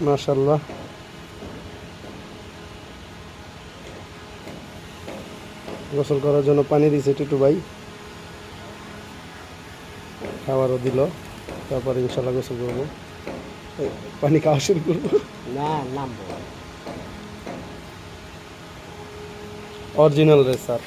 মাশাআল্লাহ। গোসল করার জন্য পানি দিয়েছে টিটু ভাই, খাবারও দিল, তারপরে ইনশাল্লাহ গোসল করবো, পানি খাওয়া শুরু করবো। না নামবো অরিজিনাল রেসার।